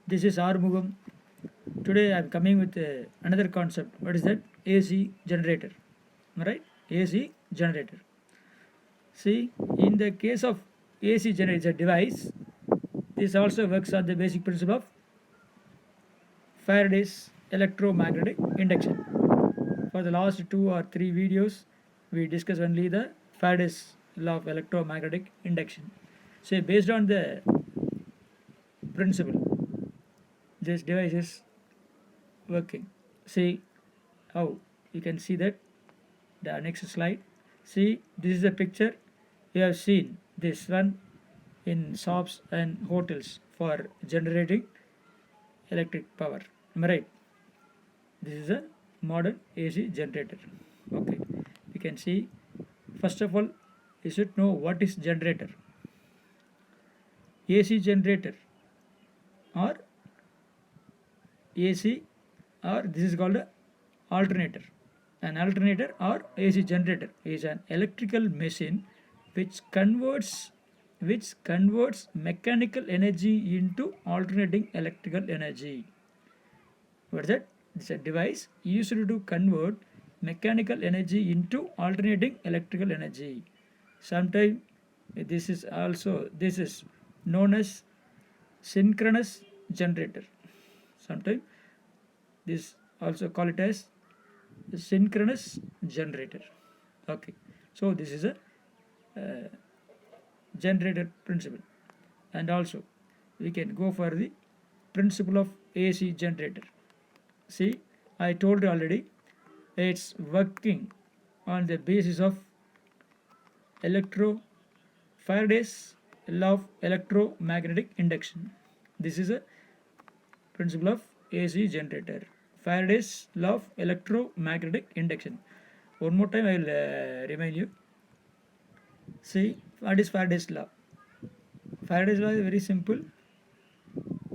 This is Armugam. Today I am coming with another concept. What is that? AC generator. Am I right? AC generator. See, in the case of AC generator, it's a device. This also works on the basic principle of Faraday's electromagnetic induction. For the last 2 or 3 videos, we discussed only the Faraday's law of electromagnetic induction. So, based on the principle, this device is working. See how you can see that. The next slide. See, this is a picture. You have seen this one in shops and hotels for generating electric power. Am I right? This is a modern AC generator. Okay, you can see. First of all, you should know what is generator. AC generator or AC, or this is called a alternator. An alternator or AC generator is an electrical machine which converts mechanical energy into alternating electrical energy. What is that? It's a device used to convert mechanical energy into alternating electrical energy. Sometimes this is known as synchronous generator. Sometimes this also call it as synchronous generator. Okay, so this is a generator principle, and also we can go for the principle of AC generator. See, I told you already, it's working on the basis of Faraday's law of electromagnetic induction. This is a principle of AC generator. Faraday's law of electromagnetic induction. One more time I will remind you. See, what is Faraday's law? Faraday's law is very simple.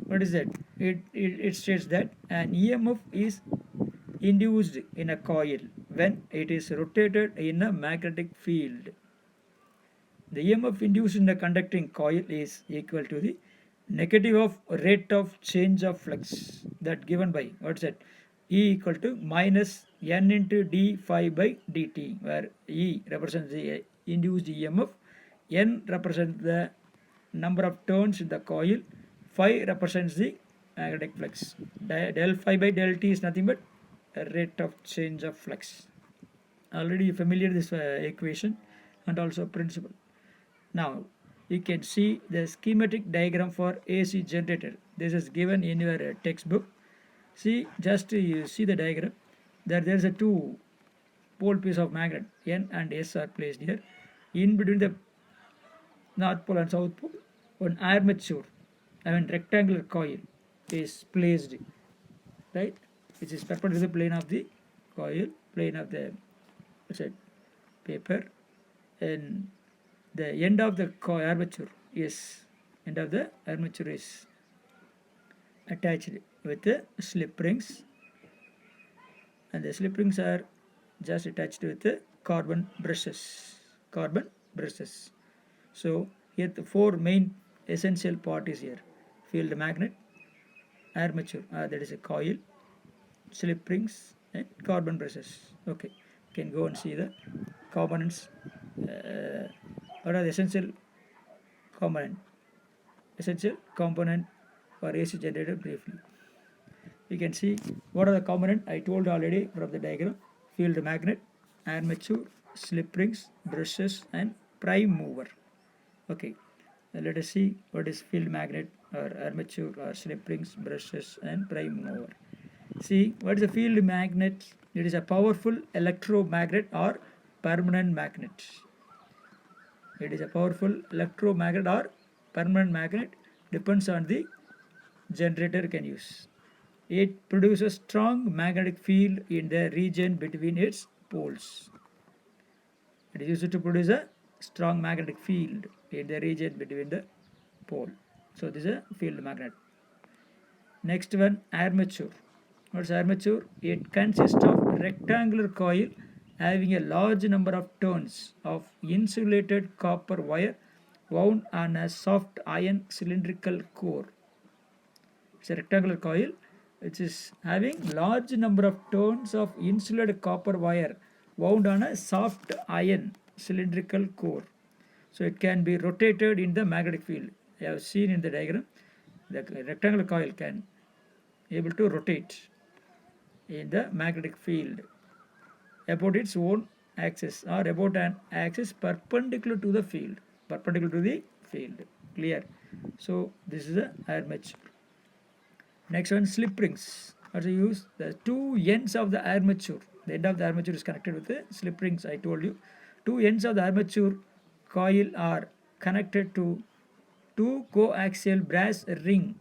What is that? It states that an EMF is induced in a coil when it is rotated in a magnetic field. The EMF induced in the conducting coil is equal to the negative of rate of change of flux, that given by what's that? E equal to minus N into d phi by dt, where E represents the induced EMF, N represents the number of turns in the coil, phi represents the magnetic flux. Del phi by del t is nothing but a rate of change of flux. Already familiar this equation and also principle. Now you can see the schematic diagram for AC generator. This is given in your textbook. See, just you see the diagram. There is a two pole piece of magnet, N and S are placed here. In between the north pole and south pole, one armature, rectangular coil is placed, right, which is perpendicular to the plane of the coil, plane of the paper, and the end of the armature is attached with the slip rings, and the slip rings are just attached with the carbon brushes. So here the four main essential part is here: field magnet, armature, that is a coil, slip rings, and carbon brushes. Okay, you can go and see the components. What are the essential component for AC generator briefly? You can see what are the component I told already from the diagram: field magnet, armature, slip rings, brushes, and prime mover. Okay, let us see what is field magnet or armature or slip rings, brushes, and prime mover. See, what is a field magnet? It is a powerful electromagnet or permanent magnet. It is a powerful electromagnet or permanent magnet, depends on the generator can use. It produces strong magnetic field in the region between its poles. It is used to produce a strong magnetic field in the region between the pole. So this is a field magnet. Next one, armature. What's armature? It consists of rectangular coil having a large number of turns of insulated copper wire wound on a soft iron cylindrical core. It's a rectangular coil which is having large number of turns of insulated copper wire wound on a soft iron cylindrical core. So it can be rotated in the magnetic field. You have seen in the diagram, the rectangular coil can able to rotate in the magnetic field about its own axis or about an axis perpendicular to the field. Clear? So this is the armature. Next one, slip rings. Also use the two ends of the armature. The end of the armature is connected with the slip rings. I told you. Two ends of the armature coil are connected to two coaxial brass ring.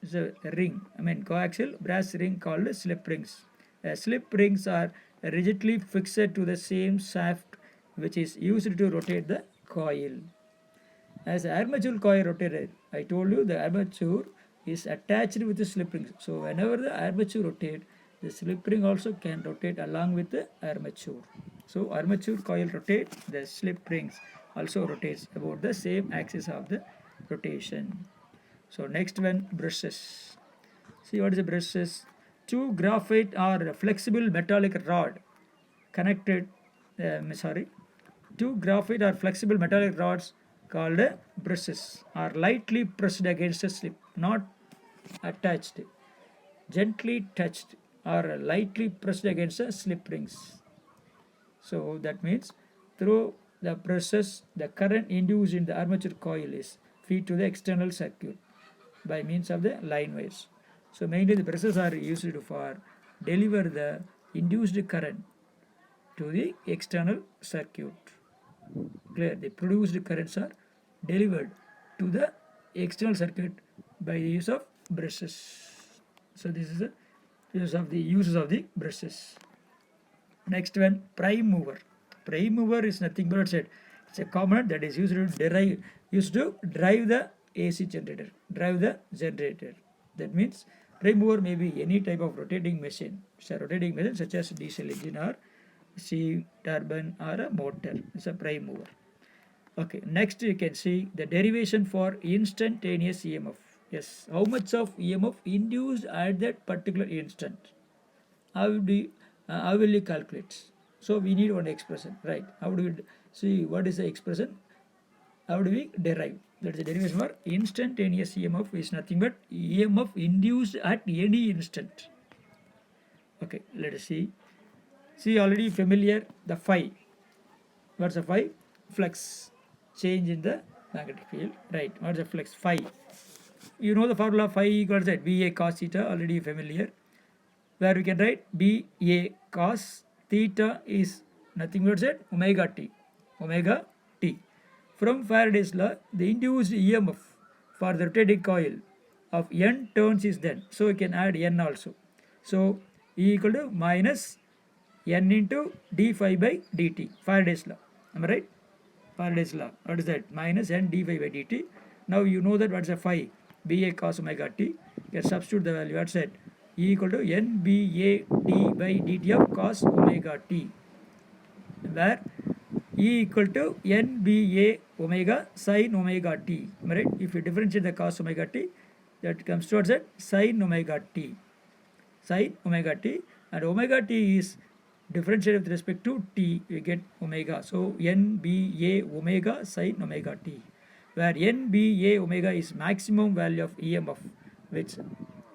It's a ring. Coaxial brass ring called slip rings. Slip rings are rigidly fixed to the same shaft which is used to rotate the coil. As armature coil rotated, I told you the armature is attached with the slip rings. So whenever the armature rotates, the slip ring also can rotate along with the armature. So armature coil rotates, the slip rings also rotates about the same axis of the rotation. So next one, brushes. See what is the brushes? Two graphite or flexible metallic rod connected, two graphite or flexible metallic rods called brushes are lightly pressed against a slip, not attached, gently touched or lightly pressed against the slip rings. So that means through the brushes, the current induced in the armature coil is fed to the external circuit by means of the line wires. So mainly the brushes are used for deliver the induced current to the external circuit. Clear? The produced currents are delivered to the external circuit by the use of brushes. So this is the uses of the brushes. Next one, prime mover. Prime mover is nothing but said it's a component that is used to drive the AC generator. That means prime mover may be any type of rotating machine. It's a rotating machine such as diesel engine or steam turbine or a motor. It's a prime mover. Okay, next you can see the derivation for instantaneous EMF. Yes, how much of EMF induced at that particular instant? How will you calculate? So we need one expression, right? How do we see what is the expression? How do we derive? That's the derivation for instantaneous EMF is nothing but EMF induced at any instant. Okay, let us see. See, already familiar the phi. What's the phi? Flux, change in the magnetic field, right? What's the flux? Phi. You know the formula phi equals that VA cos theta, already familiar. Where we can write BA cos theta is nothing but said omega t. From Faraday's law, the induced EMF for the rotating coil of n turns is then. So we can add n also. So E equal to minus n into d phi by dt. Faraday's law. Am I right? Faraday's law. What is that? Minus n d phi by dt. Now you know that what's a phi? BA cos omega t. You can substitute the value. What's that? E equal to NBA d by dt of cos omega t, where E equal to NBA omega sin omega t. Right? If you differentiate the cos omega t, that comes towards that sin omega t. Sin omega t, and omega t is differentiated with respect to t, you get omega. So NBA omega sin omega t, where NBA omega is maximum value of EMF, which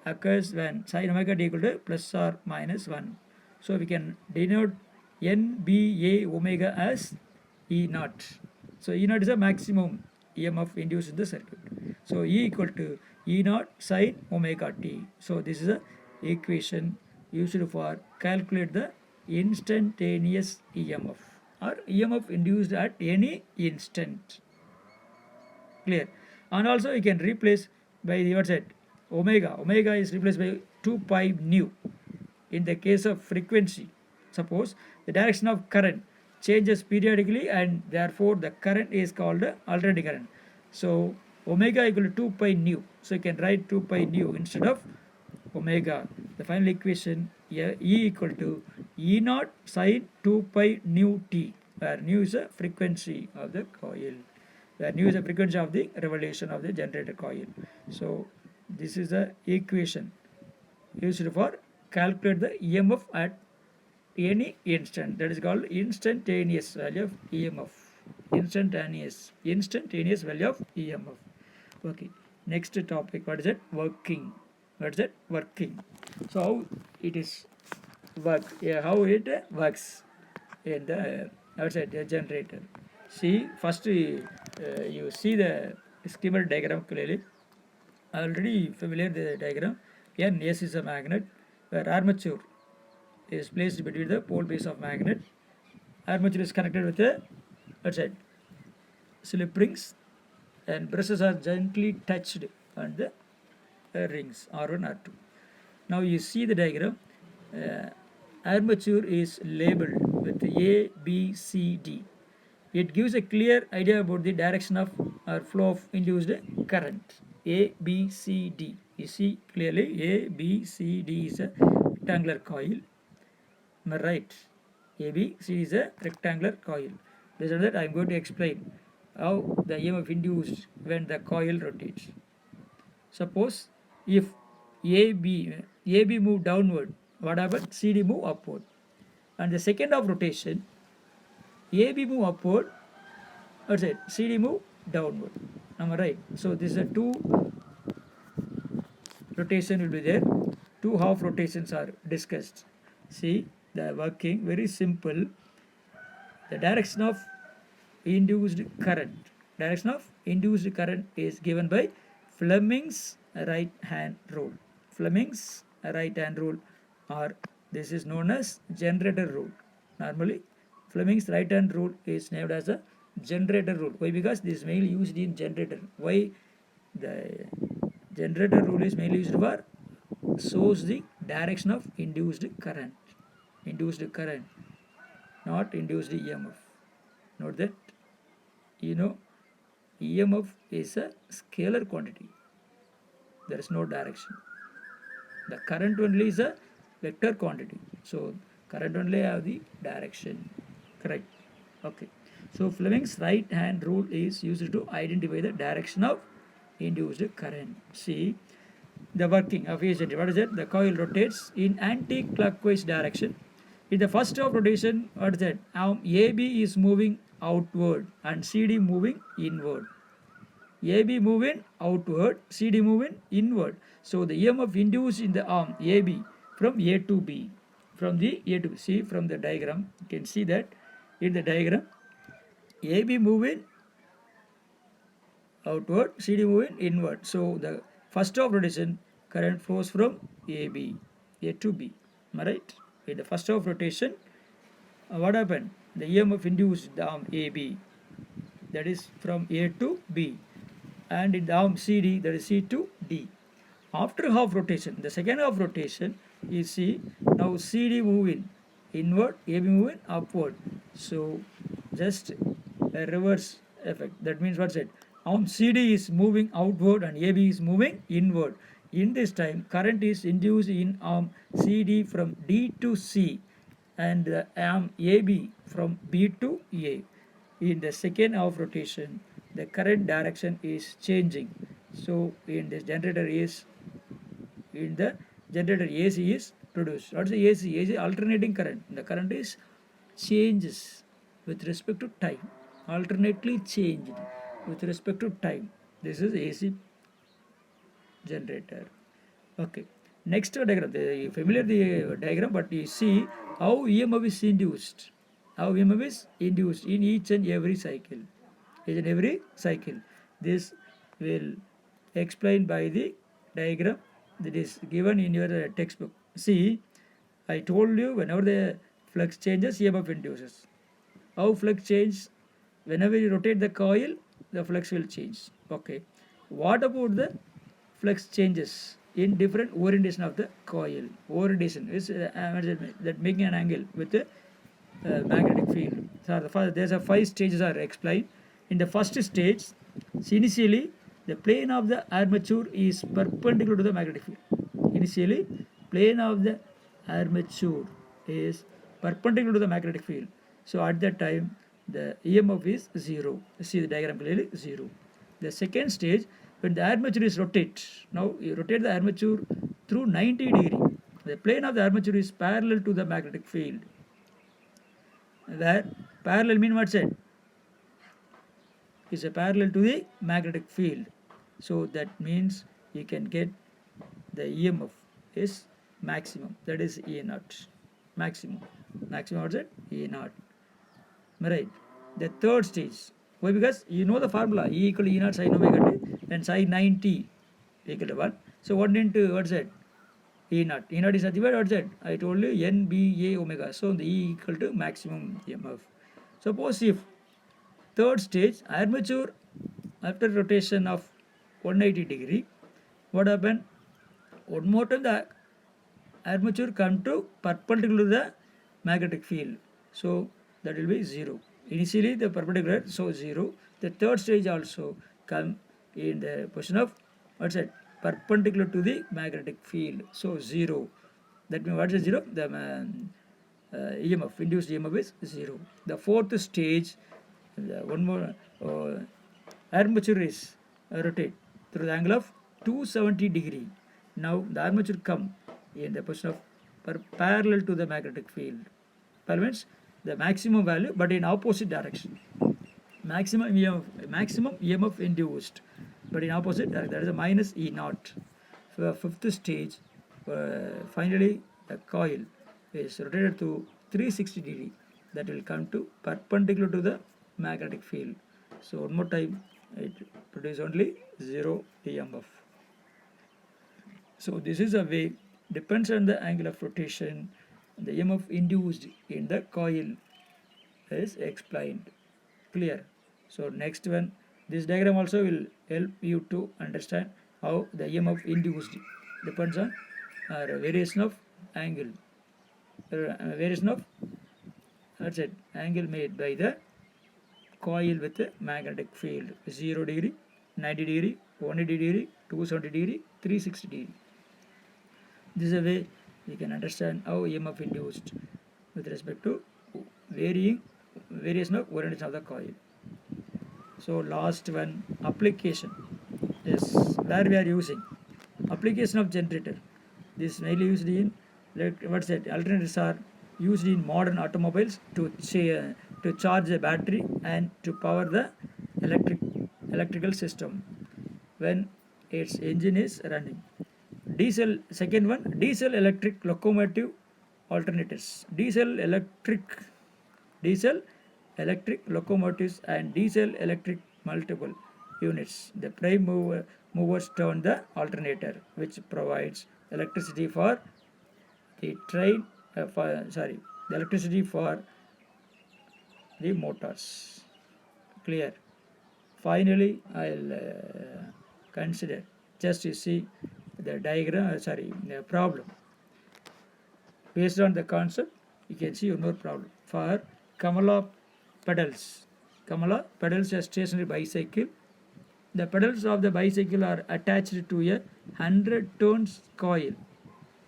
occurs when sin omega t equal to plus or minus 1. So we can denote NBA omega as E naught. So E naught is a maximum EMF induced in the circuit. So E equal to E naught sin omega t. So this is a equation used for calculate the instantaneous EMF or EMF induced at any instant. Clear? And also you can replace by the what's that? Omega is replaced by 2 pi nu. In the case of frequency, suppose the direction of current changes periodically and therefore the current is called alternating current. So omega equal to 2 pi nu. So you can write 2 pi nu instead of omega. The final equation E equal to E naught sin 2 pi nu t, where nu is a frequency of the coil, where nu is the frequency of the revolution of the generator coil. So This is the equation used for calculate the EMF at any instant. That is called instantaneous value of EMF. Instantaneous value of EMF. Okay. Next topic. What is it? Working. What is it? Working. So how it is work? Yeah, how it works in the outside the generator. See, first you see the schematic diagram clearly. Already familiar the diagram. N S is a magnet where armature is placed between the pole base of magnet. Armature is connected with the outside slip rings, and brushes are gently touched on the rings R1 R2. Now you see the diagram. Armature is labeled with A, B, C, D. It gives a clear idea about the direction of or flow of induced current. A, B, C, D. You see clearly A, B, C, D is a rectangular coil. Am I right? A, B, C is a rectangular coil. Based on that, I am going to explain how the EMF induced when the coil rotates. Suppose if AB move downward, what happened? CD move upward. And the second of rotation, AB move upward, what's it? CD move downward. Am I right? So this is a two rotation will be there. Two half rotations are discussed. See the working, very simple. The direction of induced current. Direction of induced current is given by Fleming's right hand rule. Fleming's right hand rule, or this is known as generator rule. Normally Fleming's right hand rule is named as a generator rule. Why? Because this is mainly used in generator. Why the generator rule is mainly used for shows the direction of induced current. Induced current, not induced EMF. Note that. EMF is a scalar quantity. There is no direction. The current only is a vector quantity. So current only have the direction. Correct. Okay. So Fleming's right hand rule is used to identify the direction of induced current. See the working of each generator. What is it? The coil rotates in anti-clockwise direction. In the first of rotation, what is that? AB is moving outward and CD moving inward. AB moving outward, CD moving inward. So the EMF induced in the arm AB from A to B. From the A to B. See from the diagram, you can see that in the diagram, AB moving outward, CD moving inward. So the first of rotation, current flows from A to B. Am I right? In the first of rotation, what happened? The EMF induced the arm AB, that is from A to B, and in the arm CD, that is C to D. After half rotation, the second half rotation, you see now CD moving inward, AB moving upward. So just a reverse effect. That means what's it? Arm CD is moving outward and AB is moving inward. In this time, current is induced in arm CD from D to C and the arm AB from B to A. In the second half rotation, the current direction is changing. So in this generator is in the generator AC is produced. What is the AC? AC alternating current. The current is changes with respect to time. Alternately changed with respect to time. This is AC generator. Okay. Next diagram, familiar the diagram, but you see how EMF is induced. How EMF is induced in each and every cycle. Each and every cycle. This will explain by the diagram that is given in your textbook. See, I told you whenever the flux changes, EMF induces. How flux changes? Whenever you rotate the coil, the flux will change. Okay. What about the flux changes in different orientation of the coil? Orientation is that making an angle with the magnetic field. So there's a 5 stages are explained. In the first stage, initially the plane of the armature is perpendicular to the magnetic field. Initially, plane of the armature is perpendicular to the magnetic field. So at that time, the EMF is 0. See the diagram clearly, 0. The second stage, when the armature is rotate, now you rotate the armature through 90 degree. The plane of the armature is parallel to the magnetic field. Where parallel mean what's it? Is a parallel to the magnetic field. So that means you can get the EMF is maximum. That is E naught. Maximum. Maximum what's it? E naught. Right. The third stage. Why? Because you know the formula. E equal to E naught sin omega t, and sin 90 equal to 1. So 1 into what's that? E naught. E naught is nothing but what's that? I told you NBA omega. So the E equal to maximum EMF. Suppose if third stage armature after rotation of 180 degree, what happened? One more time the armature come to perpendicular to the magnetic field. So that will be 0. Initially the perpendicular, so 0. The third stage also come in the position of what's that? Perpendicular to the magnetic field. So 0. That means what is 0? The EMF, induced EMF is 0. The fourth stage, one more armature is rotate through the angle of 270 degree. Now the armature come in the position of parallel to the magnetic field. Parallel means the maximum value but in opposite direction. Maximum EMF induced but in opposite direction. That is a minus E naught. So fifth stage, finally the coil is rotated to 360 degree. That will come to perpendicular to the magnetic field. So one more time, it produces only 0 EMF. So this is a way, depends on the angle of rotation, the EMF induced in the coil is explained. Clear? So next one, this diagram also will help you to understand how the EMF induced depends on variation of angle, variation of angle made by the coil with a magnetic field. 0 degree, 90 degree, 180 degree, 270 degree, 360 degree. This is a way you can understand how EMF induced with respect to variation of orientation of the coil. So last one, application is where we are using application of generator. This is mainly used in alternators are used in modern automobiles to charge the battery and to power the electrical system when its engine is running. Second one, diesel electric locomotive alternators. Diesel electric locomotives and diesel electric multiple units. The prime movers turn the alternator, which provides electricity for the train. The electricity for the motors. Clear? Finally, I'll consider just you see the diagram. The problem. Based on the concept, you can see one more problem. For Kamala pedals a stationary bicycle. The pedals of the bicycle are attached to a 100 tons coil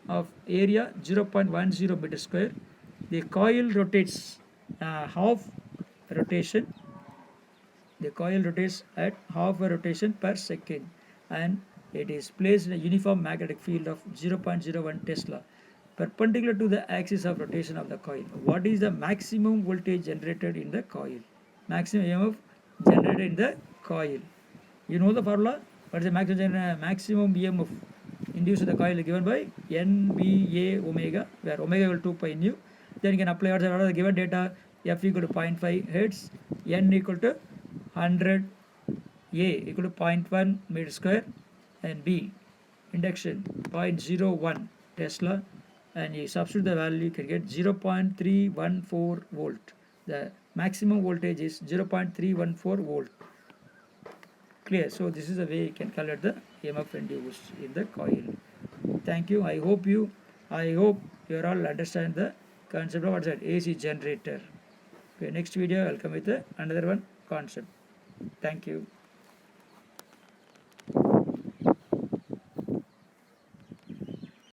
of area 0.10 meter square. The coil rotates half rotation. The coil rotates at half a rotation per second, and it is placed in a uniform magnetic field of 0.01 Tesla perpendicular to the axis of rotation of the coil. What is the maximum voltage generated in the coil? Maximum EMF generated in the coil. You know the formula? What is the maximum EMF induced in the coil given by NBA omega, where omega equal to 2 pi nu. Then you can apply what are the given data. F equal to 0.5 hertz, N equal to 100, A equal to 0.1 meter square, and B induction 0.01 Tesla, and you substitute the value, you can get 0.314 volt. The maximum voltage is 0.314 volt. Clear? So this is the way you can calculate the EMF induced in the coil. Thank you. I hope you all understand the concept of what's that AC generator. Okay, next video I'll come with another one concept. Thank you.